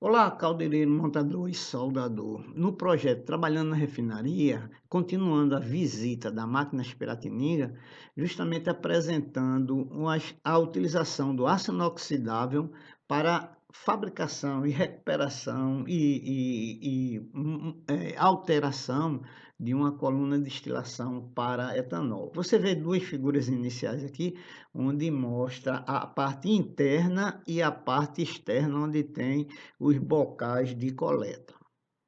Olá, caldeireiro, montador e soldador. No projeto Trabalhando na Refinaria, continuando a visita da máquina Piratininga, justamente apresentando a utilização do aço inoxidável para fabricação e recuperação e alteração de uma coluna de destilação para etanol. Você vê duas figuras iniciais aqui, onde mostra a parte interna e a parte externa, onde tem os bocais de coleta,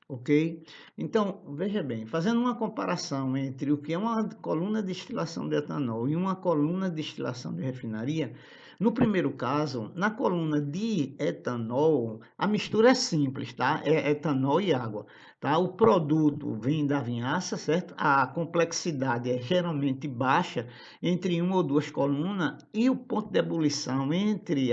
ok? Então, veja bem, fazendo uma comparação entre o que é uma coluna de destilação de etanol e uma coluna de destilação de refinaria, no primeiro caso, na coluna de etanol, a mistura é simples, tá? É etanol e água, tá? O produto vem da vinhaça, certo? A complexidade é geralmente baixa entre uma ou duas colunas e o ponto de ebulição entre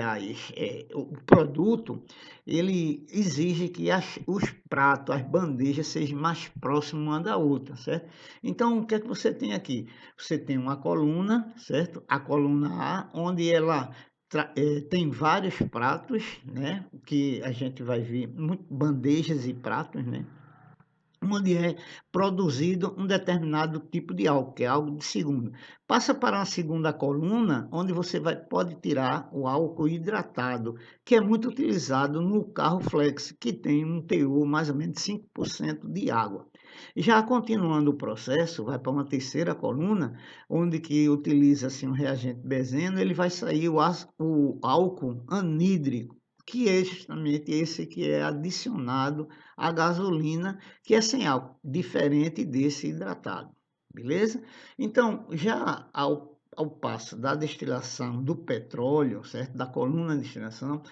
o produto ele exige que os pratos, as bandejas sejam mais próximos uma da outra, certo? Então, o que é que você tem aqui? Você tem uma coluna, certo? A coluna A, onde ela tem vários pratos, né? Que a gente vai ver, bandejas e pratos, né? Onde é produzido um determinado tipo de álcool, que é álcool de segundo. Passa para uma segunda coluna, onde você pode tirar o álcool hidratado, que é muito utilizado no carro flex, que tem um teor mais ou menos de 5% de água. Já continuando o processo, vai para uma terceira coluna, onde que utiliza-se um reagente benzeno, ele vai sair o álcool anídrico, que é justamente esse que é adicionado à gasolina, que é sem álcool, diferente desse hidratado, beleza? Então, já ao passo da destilação do petróleo, certo? Da coluna de destilação,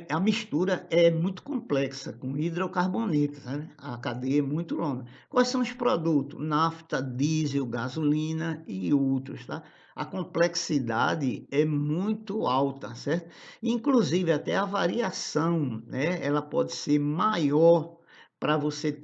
a mistura é muito complexa, com hidrocarbonetos, né? A cadeia é muito longa. Quais são os produtos? Nafta, diesel, gasolina e outros, tá? A complexidade é muito alta, certo? Inclusive, até a variação, né? Ela pode ser maior para você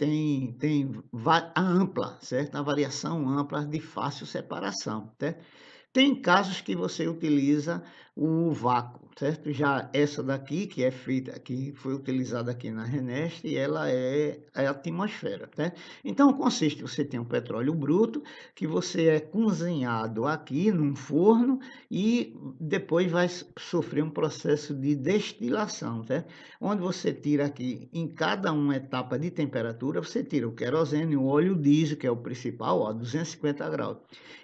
a ampla, certo? A variação ampla de fácil separação, certo? Tem casos que você utiliza o vácuo, certo? Já essa daqui, que é feita, que foi utilizada aqui na Renest, ela é a atmosfera, né? Então, consiste, você tem um petróleo bruto, que você é cozinhado aqui num forno e depois vai sofrer um processo de destilação, certo? Onde você tira aqui, em cada uma etapa de temperatura, você tira o querosene, o óleo diesel, que é o principal, ó, 250 graus.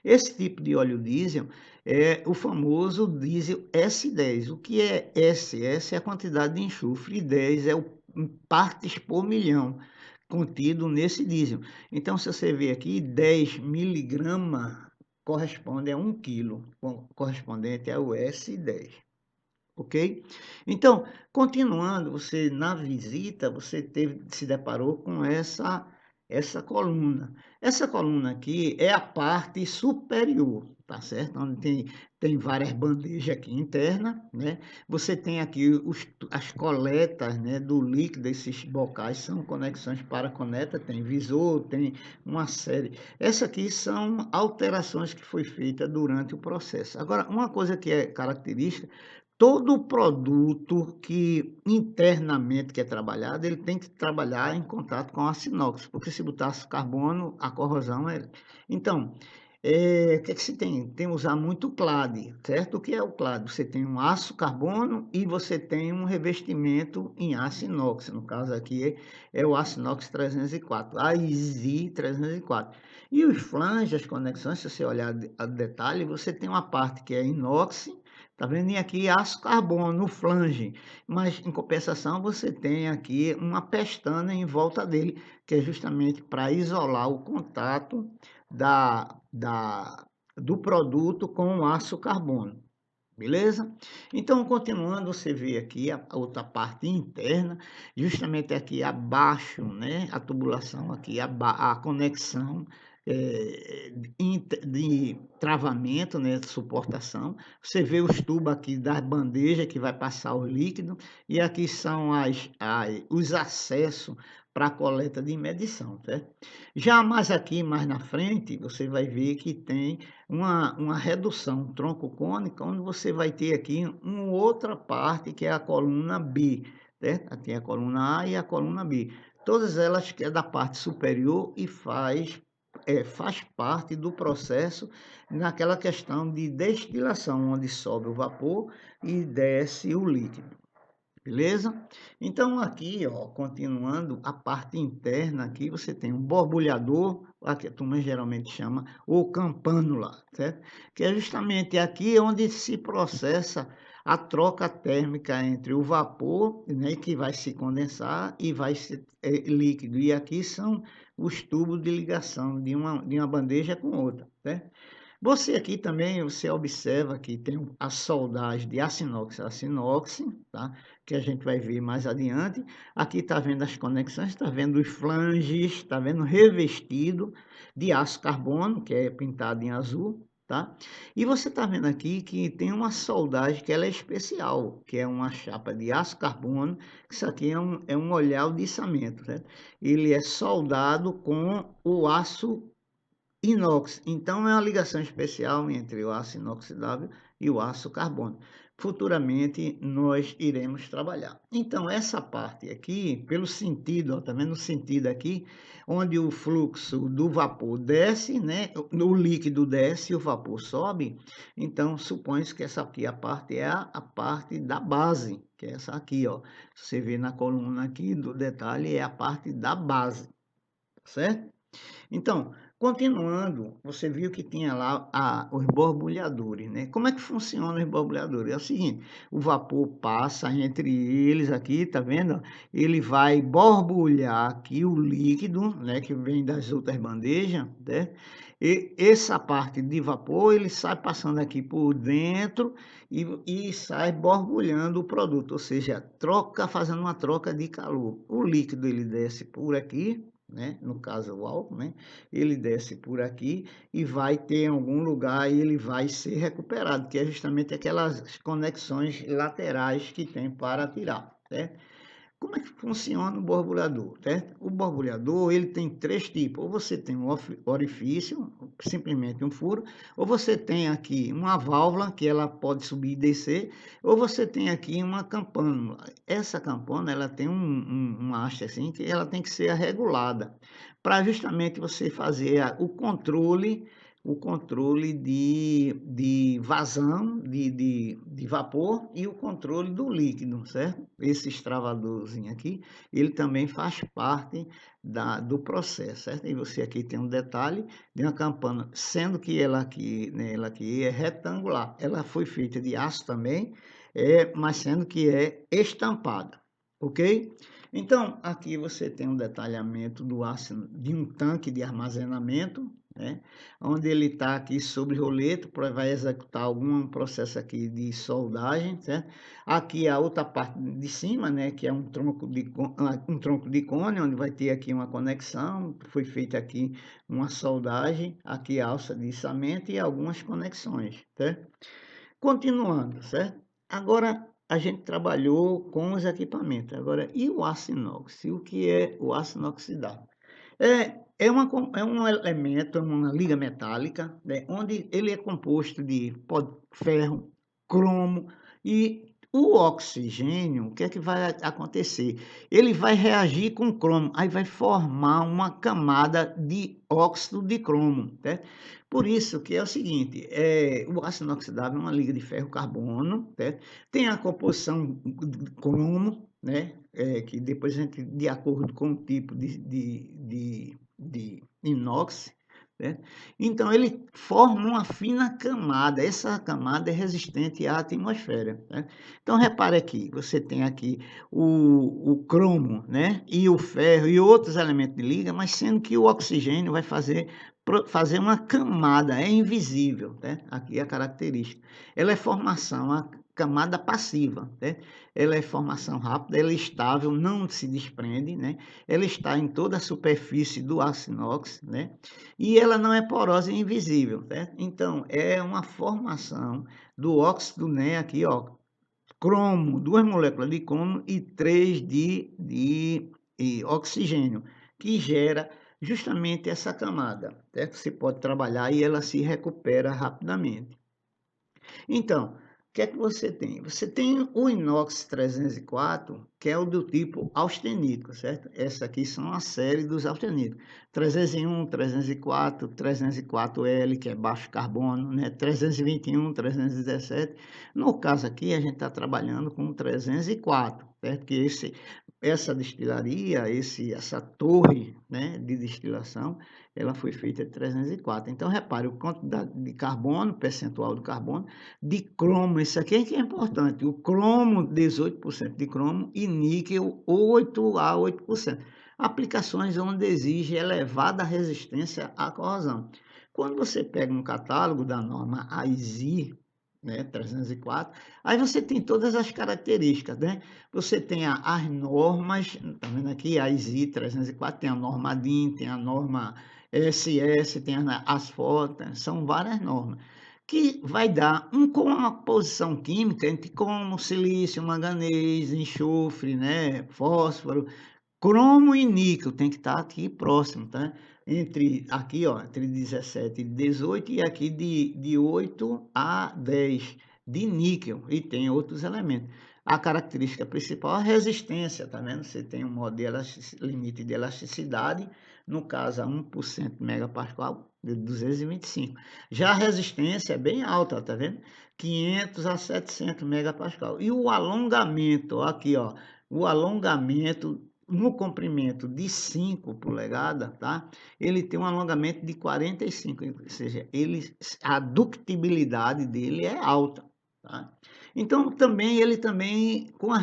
Esse tipo de óleo diesel é o famoso diesel S10. O que é S? S é a quantidade de enxofre e 10 é o partes por milhão contido nesse diesel. Então, se você vê aqui, 10 miligramas corresponde a 1 quilo, correspondente ao S10. Ok? Então, continuando, você na visita, se deparou com essa coluna. Essa coluna aqui é a parte superior, tá certo? Onde tem várias bandejas aqui internas, né? Você tem aqui as coletas, né, do líquido, esses bocais são conexões para conecta, tem visor, tem uma série. Essa aqui são alterações que foi feita durante o processo. Agora, uma coisa que é característica, todo produto que internamente que é trabalhado, ele tem que trabalhar em contato com aço inox, porque se botasse carbono, a corrosão é... Então, o que é que se tem? Tem que usar muito clad, certo? O que é o clad? Você tem um aço carbono e você tem um revestimento em aço inox. No caso aqui é o aço inox 304, AISI 304. E os flanges, as conexões, se você olhar a detalhe, você tem uma parte que é inox. Tá vendo? E aqui aço carbono no flange, mas em compensação você tem aqui uma pestana em volta dele, que é justamente para isolar o contato do produto com o aço carbono. Beleza? Então, continuando, você vê aqui a outra parte interna, justamente aqui abaixo, né? A tubulação aqui, a conexão de travamento, né? De suportação. Você vê os tubos aqui das bandejas que vai passar o líquido, e aqui são os acessos para a coleta de medição, certo? Já mais aqui, mais na frente, você vai ver que tem uma redução tronco-cônica, onde você vai ter aqui uma outra parte, que é a coluna B, certo? Tem a coluna A e a coluna B. Todas elas que é da parte superior e faz parte do processo naquela questão de destilação, onde sobe o vapor e desce o líquido. Beleza? Então aqui, ó, continuando a parte interna aqui, você tem um borbulhador, aqui a turma geralmente chama o campânula, certo? Que é justamente aqui onde se processa a troca térmica entre o vapor, né, que vai se condensar e vai ser líquido. E aqui são os tubos de ligação de uma bandeja com outra, certo? Você aqui também, você observa que tem a soldagem de aço inox a aço inox, tá? Que a gente vai ver mais adiante. Aqui está vendo as conexões, está vendo os flanges, está vendo revestido de aço carbono, que é pintado em azul, tá? E você está vendo aqui que tem uma soldagem que ela é especial, que é uma chapa de aço carbono, que isso aqui é um olhar de içamento, certo? Ele é soldado com o aço inox. Então, é uma ligação especial entre o aço inoxidável e o aço carbono. Futuramente, nós iremos trabalhar. Então, essa parte aqui, pelo sentido, ó, tá vendo o sentido aqui? Onde o fluxo do vapor desce, né? O líquido desce e o vapor sobe. Então, supõe-se que essa aqui, a parte é a parte da base, que é essa aqui, ó. Você vê na coluna aqui do detalhe, é a parte da base, certo? Então, continuando, você viu que tinha lá os borbulhadores, né? Como é que funcionam os borbulhadores? É o seguinte, o vapor passa entre eles aqui, tá vendo? Ele vai borbulhar aqui o líquido, né? Que vem das outras bandejas, né? E essa parte de vapor, ele sai passando aqui por dentro e sai borbulhando o produto, ou seja, fazendo uma troca de calor. O líquido, ele desce por aqui, né? No caso o álcool, né? Ele desce por aqui e vai ter em algum lugar e ele vai ser recuperado, que é justamente aquelas conexões laterais que tem para tirar, certo? Como é que funciona o borbulhador, certo? O borbulhador, ele tem três tipos. Ou você tem um orifício, simplesmente um furo, ou você tem aqui uma válvula, que ela pode subir e descer, ou você tem aqui uma campana. Essa campana, ela tem uma haste assim, que ela tem que ser regulada, para justamente você fazer o controle de vazão de vapor e o controle do líquido, certo? Esse extravadorzinho aqui, ele também faz parte do processo, certo? E você aqui tem um detalhe de uma campana, sendo que ela aqui, né, ela aqui é retangular. Ela foi feita de aço também, mas sendo que é estampada, ok? Então, aqui você tem um detalhamento do aço de um tanque de armazenamento, né? Onde ele está aqui sobre roleta, vai executar algum processo aqui de soldagem, certo? Aqui a outra parte de cima, né, que é um tronco de cone, onde vai ter aqui uma conexão, foi feita aqui uma soldagem, aqui a alça de içamento e algumas conexões, certo? Continuando, certo? Agora a gente trabalhou com os equipamentos. Agora, e o aço inox? O que é o aço inoxidável? É um elemento, é uma liga metálica, né, onde ele é composto de ferro, cromo e o oxigênio. O que é que vai acontecer? Ele vai reagir com cromo, aí vai formar uma camada de óxido de cromo, né? Por isso que é o seguinte, o ácido inoxidável é uma liga de ferro-carbono, né? Tem a composição de cromo, né? Que depois a gente, de acordo com o tipo de inox, né? Então ele forma uma fina camada, essa camada é resistente à atmosfera, né? Então repare aqui, você tem aqui o cromo, né? E o ferro e outros elementos de liga, mas sendo que o oxigênio vai fazer uma camada, é invisível, né? Aqui é a característica. Ela é formação, a camada passiva, né? Ela é formação rápida, ela é estável, não se desprende, né? Ela está em toda a superfície do aço inox, né? E ela não é porosa e invisível, certo? Então, é uma formação do óxido, né? Aqui, ó, cromo, 2 moléculas de cromo e 3 de oxigênio, que gera justamente essa camada, certo? Você pode trabalhar e ela se recupera rapidamente. Então, o que é que você tem? Você tem o inox 304, que é o do tipo austenítico, certo? Essa aqui são a série dos austeníticos. 301, 304, 304L, que é baixo carbono, né? 321, 317. No caso aqui, a gente está trabalhando com 304, certo? Que essa destilaria, essa torre, né, de destilação, ela foi feita de 304. Então, repare o quantidade de carbono, percentual do carbono, de cromo, isso aqui é que é importante, o cromo, 18% de cromo, e níquel, 8 a 8%. Aplicações onde exige elevada resistência à corrosão. Quando você pega um catálogo da norma AISI, né, 304, aí você tem todas as características, né? Você tem as normas, tá vendo aqui, a ISI 304, tem a norma DIN, tem a norma SS, tem as fotos, são várias normas, que vai dar com uma composição química entre como silício, manganês, enxofre, né, fósforo, cromo e níquel, tem que estar aqui próximo, tá? Entre, aqui, ó, entre 17 e 18 e aqui de 8 a 10 de níquel, e tem outros elementos. A característica principal é a resistência, tá vendo? Você tem um modo de limite de elasticidade, no caso a 1% megapascal, de 225. Já a resistência é bem alta, tá vendo? 500 a 700 megapascal. E o alongamento, ó, aqui, ó, o alongamento no comprimento de 5 polegadas, tá? Ele tem um alongamento de 45, ou seja, a ductibilidade dele é alta, tá? Então, ele também, com a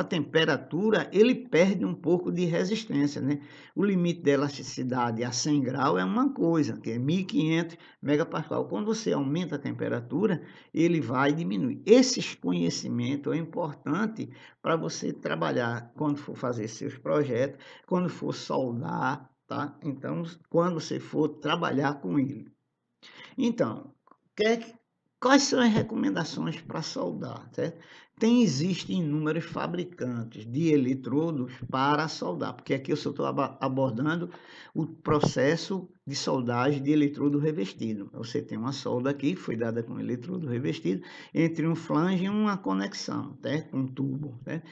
temperatura, ele perde um pouco de resistência, né? O limite de elasticidade a 100 graus é uma coisa, que é 1.500 megapascal. Quando você aumenta a temperatura, ele vai diminuir. Esses conhecimentos é importante para você trabalhar quando for fazer seus projetos, quando for soldar, tá? Então, quando você for trabalhar com ele. Então, quais são as recomendações para soldar, certo? Existem inúmeros fabricantes de eletrodos para soldar, porque aqui eu só estou abordando o processo de soldagem de eletrodo revestido. Você tem uma solda aqui, foi dada com eletrodo revestido, entre um flange e uma conexão, certo? Um tubo, certo?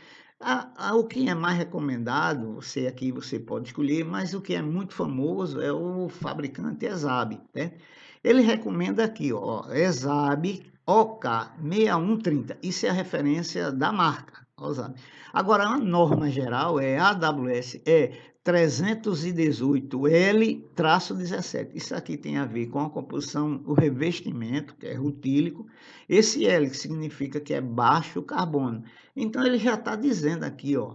O que é mais recomendado, você pode escolher, mas o que é muito famoso é o fabricante ESAB, né? Ele recomenda aqui, ó, ESAB OK6130. Isso é a referência da marca, ESAB. Agora, a norma geral é AWS 318L-17. Isso aqui tem a ver com a composição, o revestimento, que é rutílico. Esse L que significa que é baixo carbono. Então, ele já está dizendo aqui, ó,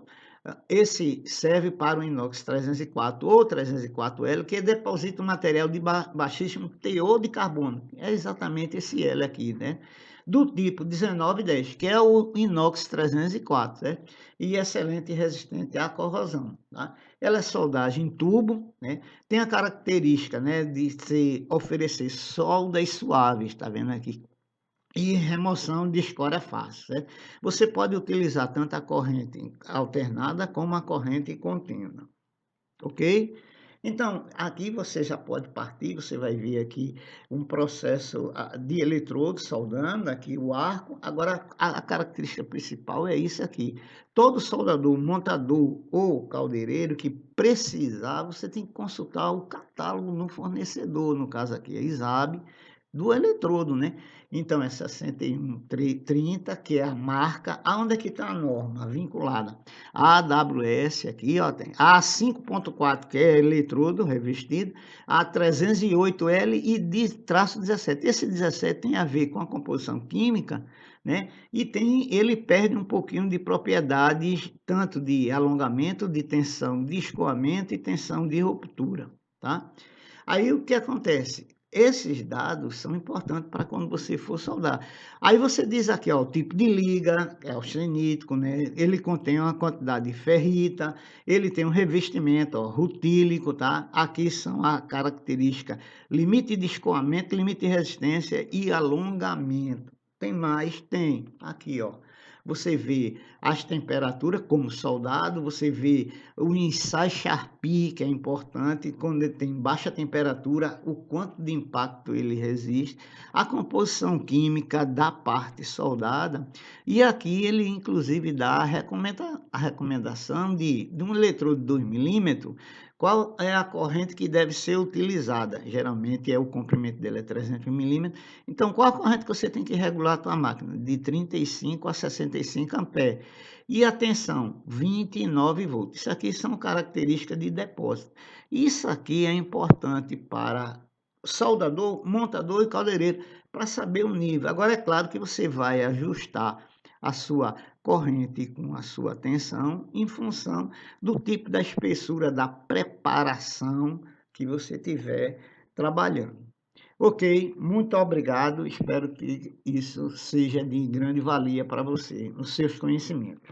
esse serve para o inox 304 ou 304L, que deposita um material de baixíssimo teor de carbono. É exatamente esse L aqui, né? Do tipo 1910, que é o inox 304, né? E excelente e resistente à corrosão, tá? Ela é soldagem em tubo, né? Tem a característica, né, de oferecer soldas suaves, tá vendo aqui? E remoção de escória fácil, certo? Você pode utilizar tanto a corrente alternada como a corrente contínua, ok? Então, aqui você já pode partir, você vai ver aqui um processo de eletrodo soldando, aqui o arco. Agora, a característica principal é isso aqui. Todo soldador, montador ou caldeireiro que precisar, você tem que consultar o catálogo no fornecedor, no caso aqui é ISAB, do eletrodo, né? Então, é 6130, que é a marca. Aonde é que está a norma vinculada? A AWS aqui, ó, tem a 5.4, que é eletrodo revestido, a 308L e de traço 17. Esse 17 tem a ver com a composição química, né? E ele perde um pouquinho de propriedades, tanto de alongamento, de tensão de escoamento e tensão de ruptura, tá? Aí o que acontece? Esses dados são importantes para quando você for soldar. Aí você diz aqui, ó, o tipo de liga, é austenítico, né? Ele contém uma quantidade de ferrita, ele tem um revestimento, ó, rutílico, tá? Aqui são a característica limite de escoamento, limite de resistência e alongamento. Tem mais? Tem. Aqui, ó. você vê as temperaturas como soldado, você vê o ensaio Sharpie, que é importante, quando ele tem baixa temperatura, o quanto de impacto ele resiste, a composição química da parte soldada, e aqui ele inclusive dá a recomendação de um eletrodo de 2 milímetros, qual é a corrente que deve ser utilizada. Geralmente é o comprimento dele é 300 milímetros. Então, qual a corrente que você tem que regular a tua máquina? De 35 a 65 amperes. E a tensão, 29 volts. Isso aqui são características de depósito. Isso aqui é importante para soldador, montador e caldeireiro, para saber o nível. Agora, é claro que você vai ajustar a sua corrente com a sua tensão em função do tipo da espessura da preparação que você tiver trabalhando. Ok, muito obrigado. Espero que isso seja de grande valia para você, nos seus conhecimentos.